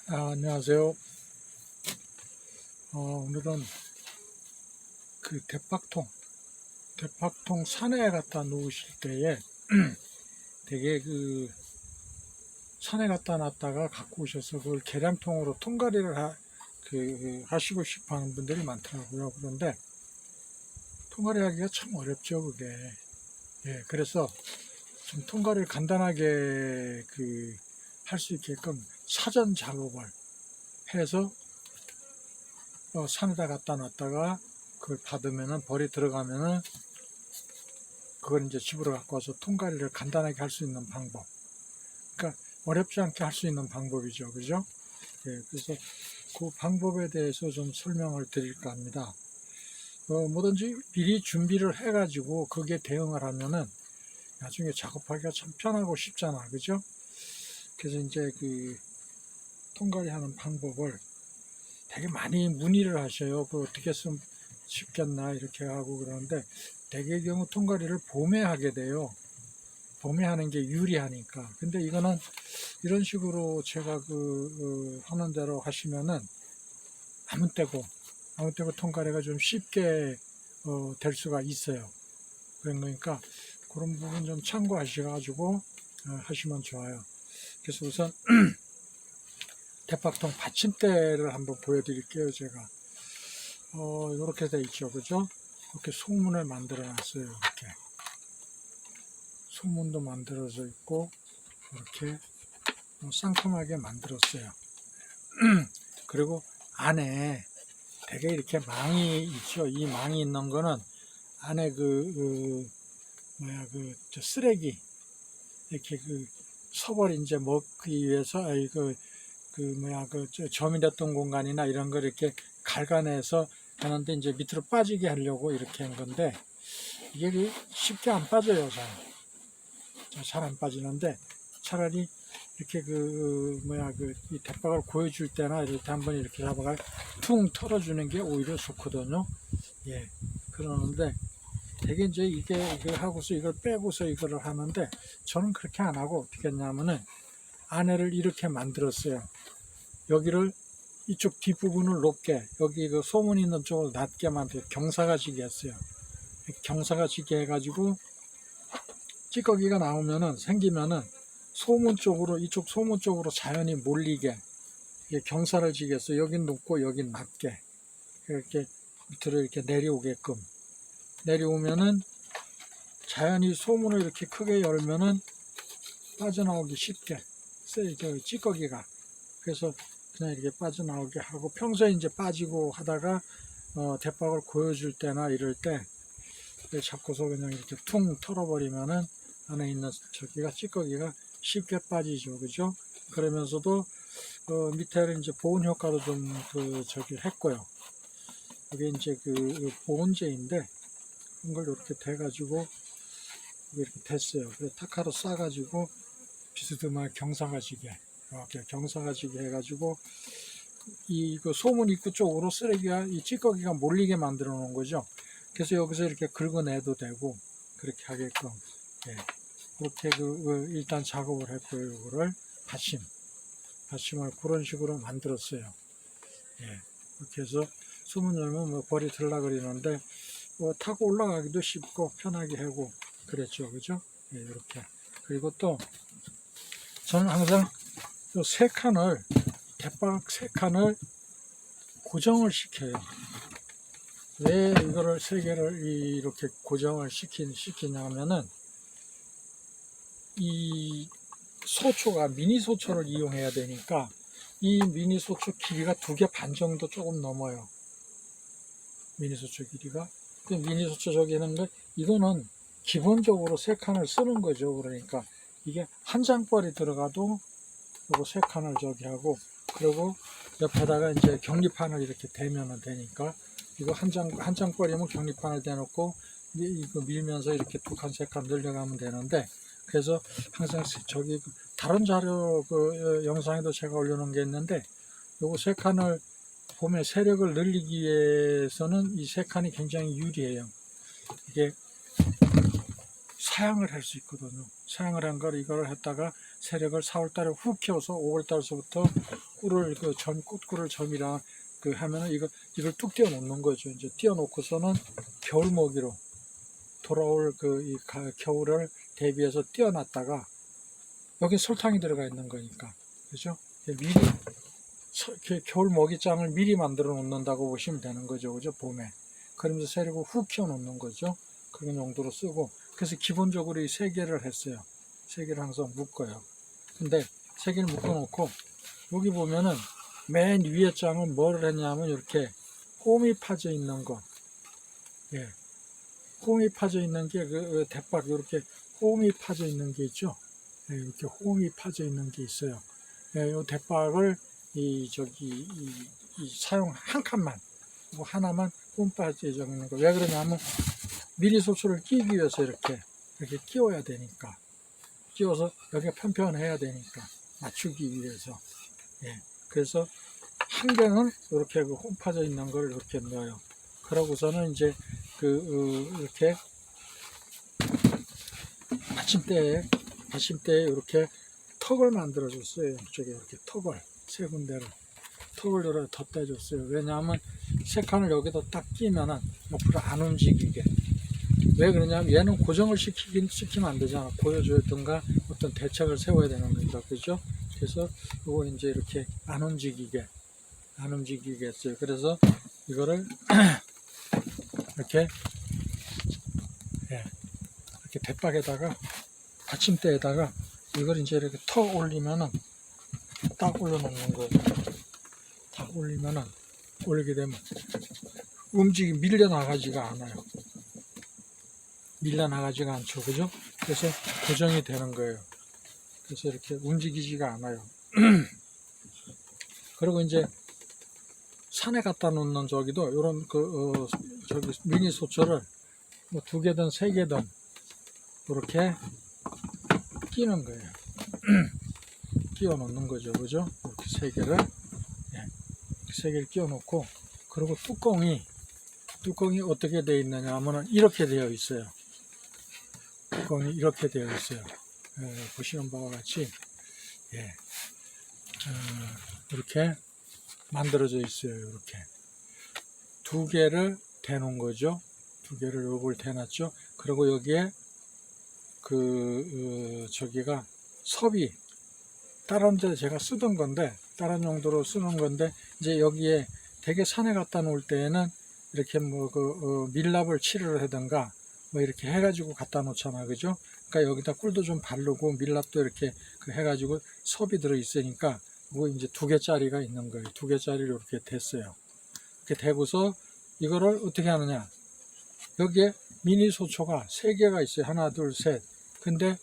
안녕하세요. 오늘은 그 대박통 산에 갖다 놓으실 때에 되게 그 산에 갖다 놨다가 갖고 오셔서 그걸 계량통으로 통가리를 하시고 싶어 하는 분들이 많더라고요. 그런데 통가리 하기가 참 어렵죠, 그게. 예, 그래서 좀 통가리를 간단하게 할 수 있게끔 사전 작업을 해서 산에다 갖다 놨다가 그걸 받으면은 벌이 들어가면은 그걸 이제 집으로 갖고 와서 통가리를 간단하게 할 수 있는 방법. 그러니까 어렵지 않게 할 수 있는 방법이죠. 그죠? 예, 그래서 그 방법에 대해서 좀 설명을 드릴까 합니다. 뭐든지 미리 준비를 해가지고 거기에 대응을 하면은 나중에 작업하기가 참 편하고 쉽잖아. 그죠? 그래서 이제 그 통가리 하는 방법을 되게 많이 문의를 하셔요. 그 어떻게 쓰면 쉽겠나 이렇게 하고 그러는데 대개의 경우 통가리를 봄에 하게 돼요. 봄에 하는 게 유리하니까. 근데 이거는 이런 식으로 제가 하는 대로 하시면은 아무 때고 통가리가 좀 쉽게 될 수가 있어요. 그러니까 그런 부분 좀 참고하셔가지고 하시면 좋아요. 그래서 우선 대박통 받침대를 한번 보여드릴게요. 제가 이렇게 돼 있죠, 그죠? 이렇게 소문을 만들어 놨어요. 이렇게 소문도 만들어져 있고 이렇게 상큼하게 만들었어요. 그리고 안에 되게 이렇게 망이 있죠. 이 망이 있는 거는 안에 쓰레기 이렇게 서벌 이제 먹기 위해서 점이됐던 공간이나 이런 걸 이렇게 갈가내서 하는데 이제 밑으로 빠지게 하려고 이렇게 한 건데 이게 쉽게 안 빠져요. 잘 안 빠지는데 차라리 이렇게 이 대박을 고여줄 때나 이럴 때 한번 이렇게 잡아가 퉁 털어주는 게 오히려 좋거든요. 예. 그러는데 되게 이제 이거 하고서 이걸 빼고서 이거를 하는데 저는 그렇게 안 하고 어떻게 했냐면은 안에를 이렇게 만들었어요. 여기를 이쪽 뒷부분을 높게 여기 그 소문 있는 쪽을 낮게 만들어 경사가지게 했어요. 경사가지게 해가지고 찌꺼기가 생기면은 소문 쪽으로 이쪽 소문 쪽으로 자연히 몰리게 경사를 지겠어요. 여긴 높고 여긴 낮게 이렇게 밑으로 이렇게 내려오면은 자연히 소문을 이렇게 크게 열면은 빠져나오기 쉽게 찌꺼기가 그래서 그냥 이렇게 빠져나오게 하고 평소에 이제 빠지고 하다가 대박을 고여줄 때나 이럴 때 잡고서 그냥 이렇게 퉁 털어버리면은 안에 있는 찌꺼기가 쉽게 빠지죠. 그죠? 그러면서도 밑에는 이제 보온 효과도 좀 했고요. 이게 이제 보온제인데 이걸 이렇게 대가지고 이렇게 됐어요. 그래서 타카로 싸가지고 비스듬하게 경사가지게 이렇게 경사가지게 해가지고 소문 입구 쪽으로 이 찌꺼기가 몰리게 만들어 놓은 거죠. 그래서 여기서 이렇게 긁어내도 되고 그렇게 하게끔 그렇게 일단 작업을 했고요. 이거를 받침을 그런 식으로 만들었어요. 이렇게 해서 소문 열면 벌이 들라 그러는데 타고 올라가기도 쉽고 편하게 하고 그랬죠. 그죠? 이렇게. 그리고 또 저는 항상 대박 3칸을 고정을 시켜요. 왜 이거를 3개를 이렇게 고정을 시키냐면은 이 소초가 미니 소초를 이용해야 되니까 이 미니 소초 길이가 2개 반 정도 조금 넘어요. 미니 소초 길이가. 미니 소초 저기는 이거는 기본적으로 3칸을 쓰는 거죠. 그러니까 이게 한 장벌이 들어가도 요거 3칸을 하고 그리고 옆에다가 이제 경리판을 이렇게 대면은 되니까 이거 한 장벌이면 경리판을 대놓고 이거 밀면서 이렇게 2칸 3칸 늘려가면 되는데 그래서 항상 다른 자료 영상에도 제가 올려놓은 게 있는데 요거 3칸을 봄에 세력을 늘리기 위해서는 이 3칸이 굉장히 유리해요. 이게 사양을 할 수 있거든요. 사양을 한 걸 이걸 했다가 세력을 4월달에 훅 키워서 5월달서부터 꿀을 꽃꿀을 점이랑 하면은 이걸 뚝 띄워 놓는 거죠. 이제 띄워 놓고서는 겨울 먹이로 돌아올 겨울을 대비해서 띄워 놨다가 여기 설탕이 들어가 있는 거니까, 그죠? 미리 겨울 먹이장을 미리 만들어 놓는다고 보시면 되는 거죠, 그죠? 봄에. 그러면서 새리고 훅 키워 놓는 거죠. 그런 용도로 쓰고, 그래서 기본적으로 이 세 개를 했어요. 세 개를 항상 묶어요. 근데 세 개를 묶어 놓고 여기 보면은 맨 위에 장은 뭐를 했냐면 이렇게 홈이 파져 있는 거, 예, 홈이 파져 있는 게 대박 이렇게 홈이 파져 있는 게 있죠. 예, 이렇게 홈이 파져 있는 게 있어요. 예, 이 대박을 이 사용 한 칸만 하나만 홈 빠져 있는 거. 왜 그러냐면 미리 소초를 끼기 위해서 이렇게 끼워야 되니까, 끼워서 여기가 편편해야 되니까 맞추기 위해서. 예, 그래서 한 개는 이렇게 홈 파져 있는 걸 이렇게 넣어요. 그러고서는 이제 이렇게 받침대에 이렇게 턱을 만들어 줬어요. 이쪽에 이렇게 턱을 세 군데로 턱을 여러 덧대 줬어요. 왜냐하면 세 칸을 여기다 딱 끼면은 옆으로 안 움직이게. 왜 그러냐면 얘는 고정을 시키면 안 되잖아. 보여줘야든가 어떤 대책을 세워야 되는 거니까, 그죠? 그래서 이거 이제 이렇게 안 움직이게 했어요. 그래서 이거를 이렇게, 예, 이렇게 대박에다가 받침대에다가 이걸 이제 이렇게 턱 올리면은 딱 올려놓는 거예요. 딱 올리면은, 올리게 되면 밀려나가지가 않아요. 밀려나가지가 않죠, 그죠? 그래서 고정이 되는 거예요. 그래서 이렇게 움직이지가 않아요. 그리고 이제 산에 갖다 놓는 저기도 이런 미니 소초를 뭐 2개든 3개든 이렇게 끼는 거예요. 끼워 놓는 거죠, 그죠? 이렇게 3개를, 예, 3개를 끼워 놓고, 그리고 뚜껑이 어떻게 되어 있느냐 하면은 이렇게 되어 있어요. 뚜껑이 이렇게 되어 있어요. 보시는 바와 같이, 예, 이렇게 만들어져 있어요. 이렇게 2개를 대놓은 거죠. 2개를 요걸 대놨죠. 그리고 여기에 저기가 섭이 다른 데 제가 쓰던 건데, 다른 용도로 쓰는 건데, 이제 여기에 되게 산에 갖다 놓을 때에는 이렇게 밀랍을 칠을 하든가 뭐 이렇게 해가지고 갖다 놓잖아, 그죠? 그러니까 여기다 꿀도 좀 바르고 밀랍도 이렇게 해가지고 섭이 들어 있으니까 뭐 이제 2개짜리가 있는 거예요. 2개짜리로 이렇게 됐어요. 이렇게 되고서 이거를 어떻게 하느냐? 여기에 미니 소초가 3개가 있어요. 하나, 둘, 셋. 근데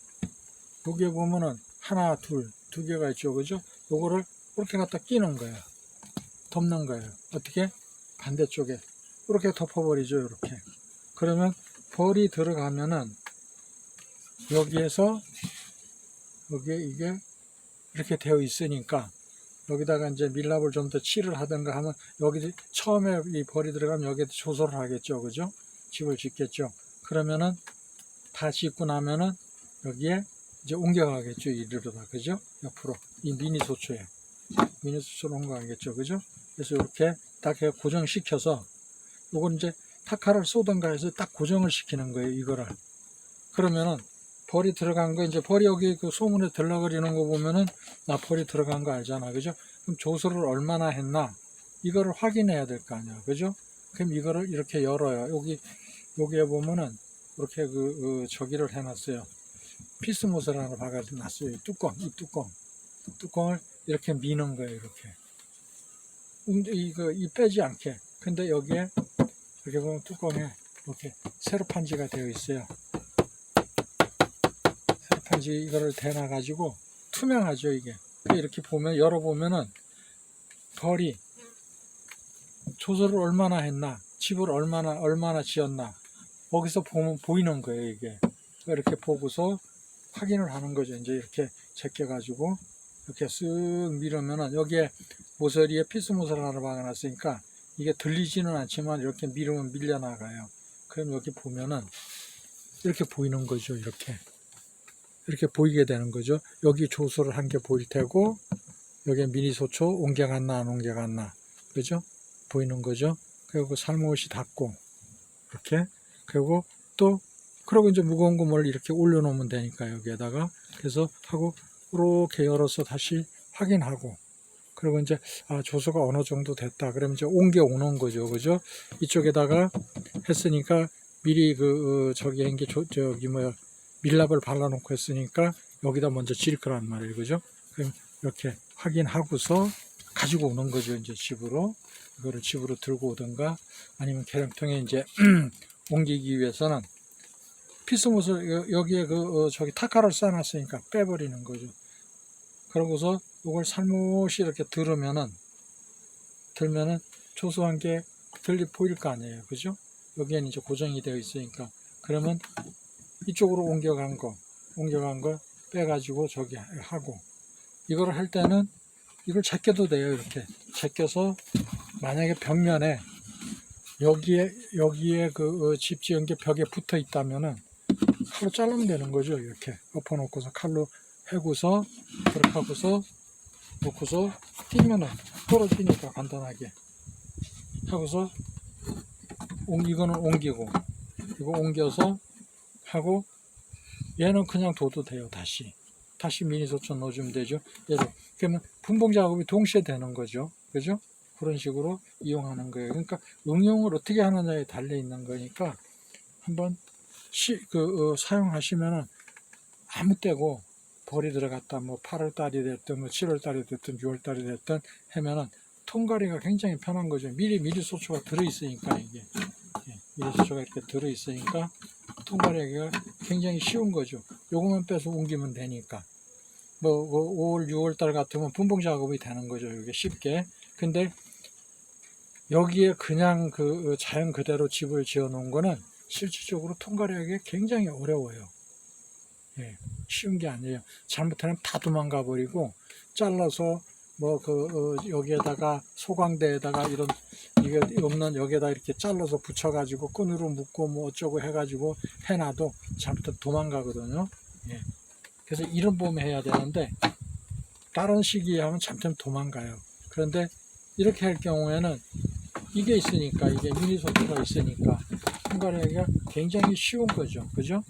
여기에 보면은 하나, 둘, 2개가 있죠, 그죠? 요거를 이렇게 갖다 끼는 거예요. 덮는 거예요. 어떻게? 반대쪽에 이렇게 덮어버리죠, 이렇게. 그러면 벌이 들어가면은 여기에서 여기에 이게 이렇게 되어 있으니까 여기다가 이제 밀랍을 좀 더 칠을 하든가 하면, 여기 처음에 이 벌이 들어가면 여기에 조소를 하겠죠, 그죠? 집을 짓겠죠. 그러면은 다 짓고 나면은 여기에 이제 옮겨가겠죠, 이리로다, 그죠? 옆으로 이 미니 소초로 옮겨가겠죠, 그죠? 그래서 이렇게 딱 고정시켜서 요건 이제 타카를 쏘든가 해서 딱 고정을 시키는 거예요, 이거를. 그러면은 벌이 들어간 거, 이제 벌이 여기 소문에 들러거리는 거 보면은 벌이 들어간 거 알잖아, 그죠? 그럼 조소를 얼마나 했나 이거를 확인해야 될 거 아니야, 그죠? 그럼 이거를 이렇게 열어요. 여기에 보면은 이렇게 저기를 해놨어요. 피스못을 하나 박아놨어요. 이 뚜껑을 이렇게 미는 거예요, 이렇게. 이 빼지 않게. 근데 여기에 이렇게 보면 뚜껑에 이렇게 세로판지가 되어 있어요. 세로판지 이거를 대놔가지고 투명하죠, 이게. 이렇게 보면, 열어보면은 벌이 조소를 얼마나 했나, 집을 얼마나 지었나, 거기서 보면 보이는 거예요, 이게. 이렇게 보고서 확인을 하는 거죠. 이제 이렇게 제껴가지고 이렇게 쓱 밀으면은 여기에 모서리에 피스못을 하나 박아놨으니까 이게 들리지는 않지만 이렇게 밀으면 밀려나가요. 그럼 여기 보면은 이렇게 보이는 거죠. 이렇게 보이게 되는 거죠. 여기 조소를 한 개 보일 테고, 여기에 미니소초 옮겨갔나 안 옮겨갔나, 그죠? 보이는 거죠? 그리고 살모시 닫고 이렇게, 그리고 또 그리고 이제 무거운 거 뭘 이렇게 올려놓으면 되니까 여기에다가, 그래서 하고 이렇게 열어서 다시 확인하고, 그리고 이제 조수가 어느 정도 됐다 그러면 이제 옮겨 오는 거죠, 그죠? 이쪽에다가 했으니까 미리 저기 한게 저기 뭐야 밀랍을 발라놓고 했으니까 여기다 먼저 질 거란 말이에요, 그죠? 그럼 이렇게 확인하고서 가지고 오는 거죠, 이제 집으로. 이거를 집으로 들고 오든가 아니면 계량통에 이제 옮기기 위해서는 피스못을 여기에 저기 타카를 쌓아놨으니까 빼버리는 거죠. 그러고서 이걸 살못이 이렇게 들면은 조수한 게 들리 보일 거 아니에요, 그죠? 여기에는 이제 고정이 되어 있으니까. 그러면 이쪽으로 옮겨간 거 빼가지고 저기 하고, 이거를 할 때는 이걸 제껴도 돼요. 이렇게 제껴서 만약에 벽면에 여기에 집 지은 게 벽에 붙어 있다면은 칼로 자르면 되는 거죠. 이렇게 엎어놓고서 칼로 해고서 그렇게 하고서 놓고서 띄면은 떨어지니까 간단하게 하고서 이거는 옮기고 이거 옮겨서 하고, 얘는 그냥 둬도 돼요. 다시 미니소초 넣어주면 되죠. 그러면 분봉 작업이 동시에 되는 거죠, 그죠? 그런 식으로 이용하는 거예요. 그러니까 응용을 어떻게 하느냐에 달려 있는 거니까 한번 사용하시면은 아무 때고 벌이 들어갔다 뭐 8월 달이 됐든 뭐 7월 달이 됐든 6월 달이 됐든 하면은 통과리가 굉장히 편한 거죠. 미리 소초가 들어 있으니까, 이게 미리 소초가 이렇게 들어 있으니까 통과리가 굉장히 쉬운 거죠. 요거만 빼서 옮기면 되니까. 뭐 5월 6월 달 같으면 분봉 작업이 되는 거죠, 이게 쉽게. 근데 여기에 그냥 자연 그대로 집을 지어 놓은 거는 실질적으로 통과하기 굉장히 어려워요. 예, 쉬운 게 아니에요. 잘못하면 다 도망가 버리고, 잘라서 여기에다가 소광대에다가 이게 없는 여기에다 이렇게 잘라서 붙여가지고 끈으로 묶고 뭐 어쩌고 해가지고 해놔도 잘못하면 도망가거든요. 예. 그래서 이런 봄에 해야 되는데 다른 시기에 하면 잘못하면 도망가요. 그런데 이렇게 할 경우에는 이게 있으니까, 이게 미니소초가 있으니까 통과하기가 굉장히 쉬운 거죠, 그죠?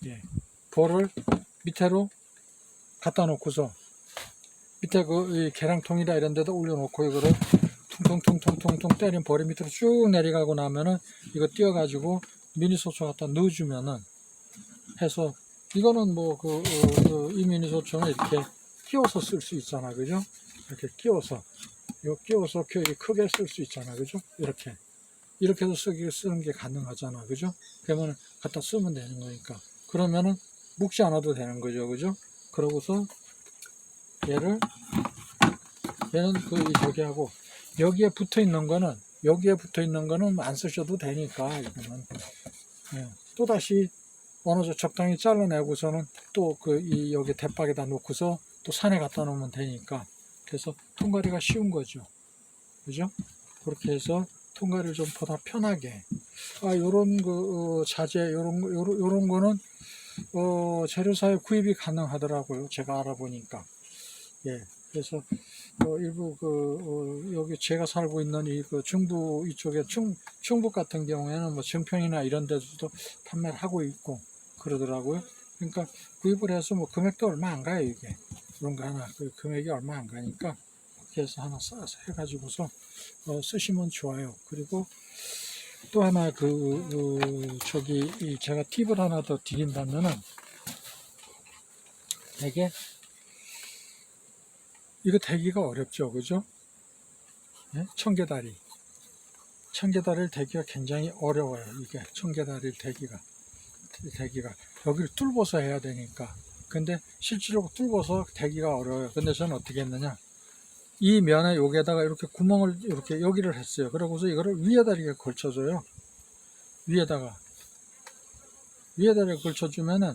예. 볼을 밑으로 갖다 놓고서 밑에 계량통이나 이런 데다 올려놓고 이거를 퉁퉁퉁퉁퉁 때린 볼이 밑으로 쭉 내려가고 나면은 이거 띄어가지고 미니소초 갖다 넣어주면은 해서, 이거는 이 미니소초는 이렇게 끼워서 쓸 수 있잖아, 그죠? 이렇게 끼워서 크게 쓸 수 있잖아, 그죠? 이렇게도 쓰는 게 가능하잖아, 그죠? 그러면 갖다 쓰면 되는 거니까. 그러면은 묶지 않아도 되는 거죠, 그죠? 그러고서 얘는 저기 하고, 여기에 붙어 있는 거는 안 쓰셔도 되니까, 이거는. 예. 또 다시 어느 정도 적당히 잘라내고서는 또 여기 대박에다 놓고서 또 산에 갖다 놓으면 되니까. 그래서 통과리가 쉬운 거죠, 그죠? 그렇게 해서 통과리를 좀 보다 편하게. 요런 자재, 요런 거는 재료사에 구입이 가능하더라고요, 제가 알아보니까. 예. 그래서 일부 여기 제가 살고 있는 중부 이쪽에 충북 같은 경우에는 뭐 정평이나 이런 데서도 판매를 하고 있고 그러더라고요. 그러니까 구입을 해서 뭐 금액도 얼마 안 가요, 이게. 그런 거 하나 금액이 얼마 안 가니까 그렇게 해서 하나 싸서 해가지고서 쓰시면 좋아요. 그리고 또 하나 제가 팁을 하나 더 드린다면은, 이거 대기가 어렵죠, 그죠? 예? 청개다리를 대기가 굉장히 어려워요. 이게 청개다리를 대기가 여기를 뚫어서 해야 되니까. 근데 실제로 뚫어서 대기가 어려워요. 근데 저는 어떻게 했느냐, 이 면에 여기에다가 이렇게 구멍을 이렇게 여기를 했어요. 그러고서 이거를 위에다 이렇게 걸쳐줘요. 위에다가 걸쳐주면은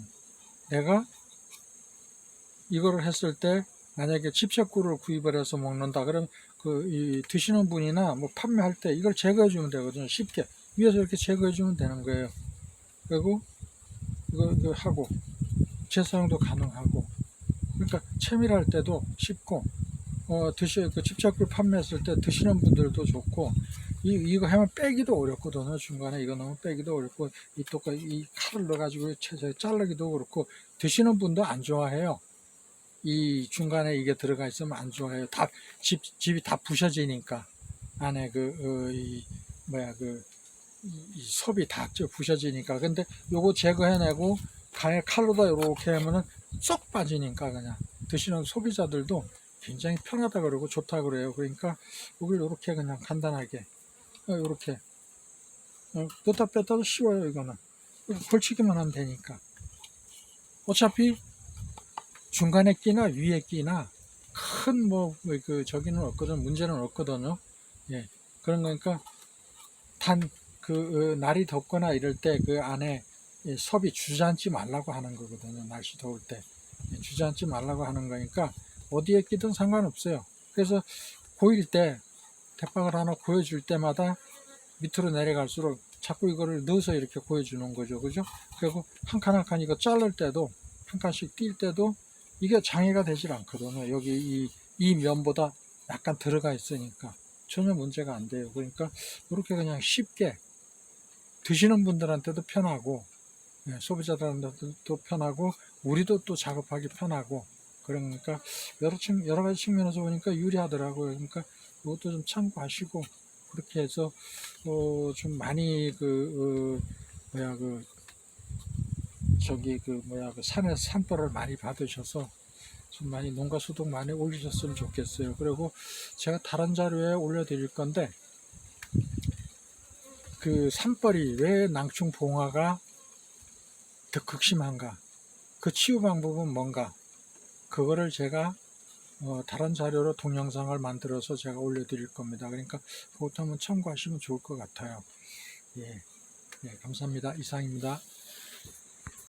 내가 이거를 했을 때 만약에 집채꿀을 구입을 해서 먹는다 그러면 드시는 분이나 뭐 판매할 때 이걸 제거해 주면 되거든요. 쉽게 위에서 이렇게 제거해 주면 되는 거예요. 그리고 이거 하고 재사용도 가능하고, 그러니까 채밀할 때도 쉽고 그 집착굴 판매했을 때 드시는 분들도 좋고, 이거 하면 빼기도 어렵거든요. 중간에 이거 넣으면 빼기도 어렵고, 이 칼을 넣어가지고 채서 자르기도 그렇고, 드시는 분도 안 좋아해요. 이 중간에 이게 들어가 있으면 안 좋아해요. 집이 다 부셔지니까. 안에 이 섭이 다 부셔지니까. 근데 요거 제거해내고, 칼로다 이렇게 하면은 쏙 빠지니까 그냥 드시는 소비자들도 굉장히 편하다 그러고 좋다 그래요. 그러니까 이걸 이렇게 그냥 간단하게 이렇게 넣다 뺐다도 쉬워요. 이거는 걸치기만 하면 되니까. 어차피 중간에 끼나 위에 끼나 큰 저기는 없거든. 문제는 없거든요. 예, 그런 거니까 날이 덥거나 이럴 때 그 안에 섭이 주저앉지 말라고 하는 거거든요. 날씨 더울 때 주저앉지 말라고 하는 거니까 어디에 끼든 상관없어요. 그래서 고일 때 대빵을 하나 고여줄 때마다 밑으로 내려갈수록 자꾸 이거를 넣어서 이렇게 고여주는 거죠. 그죠? 그리고 한 칸 한 칸 이거 자를 때도 한 칸씩 뛸 때도 이게 장애가 되질 않거든요. 여기 이 면보다 약간 들어가 있으니까 전혀 문제가 안 돼요. 그러니까 이렇게 그냥 쉽게 드시는 분들한테도 편하고 소비자들한테도 편하고 우리도 또 작업하기 편하고 그러니까 여러 가지 측면에서 보니까 유리하더라고요. 그러니까 이것도 좀 참고하시고 그렇게 해서 좀 많이 산에서 산벌을 많이 받으셔서 좀 많이 농가 소득 많이 올리셨으면 좋겠어요. 그리고 제가 다른 자료에 올려드릴 건데 그 산벌이 왜 낭충 봉화가 더 극심한가, 그 치유 방법은 뭔가, 그거를 제가 다른 자료로 동영상을 만들어서 제가 올려드릴 겁니다. 그러니까 그것도 한번 참고하시면 좋을 것 같아요. 예, 감사합니다. 이상입니다.